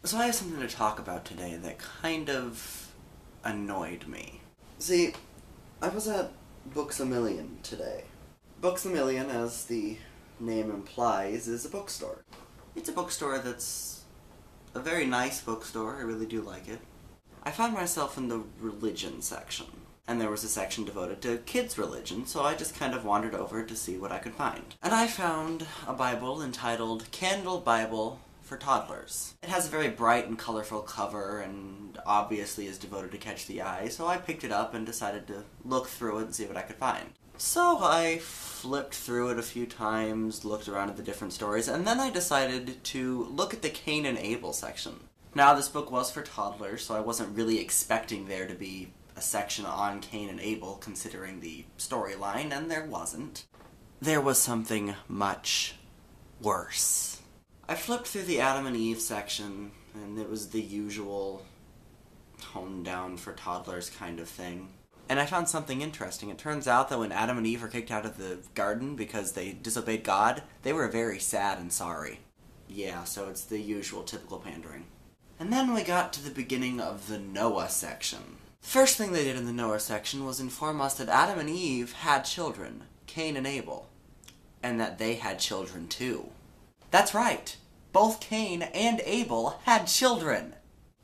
So I have something to talk about today that kind of annoyed me. See, I was at Books-A-Million today. Books-A-Million, as the name implies, is a bookstore. It's a bookstore that's a very nice bookstore. I really do like it. I found myself in the religion section, and there was a section devoted to kids' religion, so I just kind of wandered over to see what I could find. And I found a Bible entitled Candle Bible for Toddlers. It has a very bright and colorful cover, and obviously is devoted to catch the eye, so I picked it up and decided to look through it and see what I could find. So I flipped through it a few times, looked around at the different stories, and then I decided to look at the Cain and Abel section. Now, this book was for toddlers, so I wasn't really expecting there to be a section on Cain and Abel, considering the storyline, and there wasn't. There was something much worse. I flipped through the Adam and Eve section, and it was the usual toned down for toddlers kind of thing. And I found something interesting. It turns out that when Adam and Eve were kicked out of the garden because they disobeyed God, they were very sad and sorry. Yeah, so it's the usual typical pandering. And then we got to the beginning of the Noah section. The first thing they did in the Noah section was inform us that Adam and Eve had children, Cain and Abel, and that they had children too. That's right! Both Cain and Abel had children!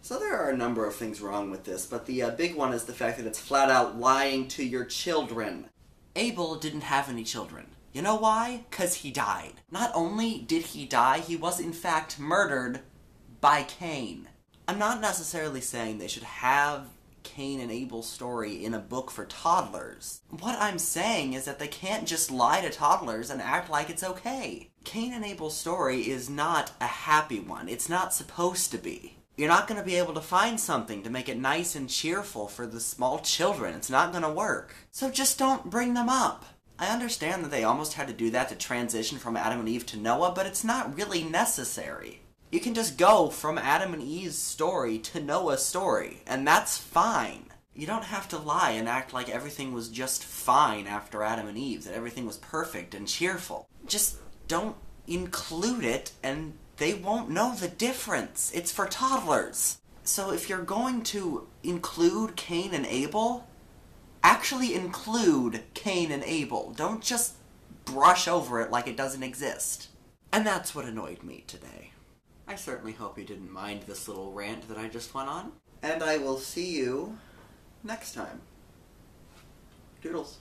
So there are a number of things wrong with this, but the big one is the fact that it's flat out lying to your children. Abel didn't have any children. You know why? 'Cause he died. Not only did he die, he was in fact murdered by Cain. I'm not necessarily saying they should have Cain and Abel's story in a book for toddlers. What I'm saying is that they can't just lie to toddlers and act like it's okay. Cain and Abel's story is not a happy one. It's not supposed to be. You're not going to be able to find something to make it nice and cheerful for the small children. It's not going to work. So just don't bring them up. I understand that they almost had to do that to transition from Adam and Eve to Noah, but it's not really necessary. You can just go from Adam and Eve's story to Noah's story, and that's fine. You don't have to lie and act like everything was just fine after Adam and Eve, that everything was perfect and cheerful. Just don't include it, and they won't know the difference. It's for toddlers. So if you're going to include Cain and Abel, actually include Cain and Abel. Don't just brush over it like it doesn't exist. And that's what annoyed me today. I certainly hope you didn't mind this little rant that I just went on. And I will see you next time. Doodles.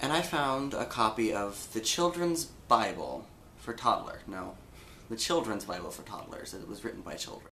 And I found a copy of the Children's Bible for Toddler. No, the Children's Bible for Toddlers. It was written by children.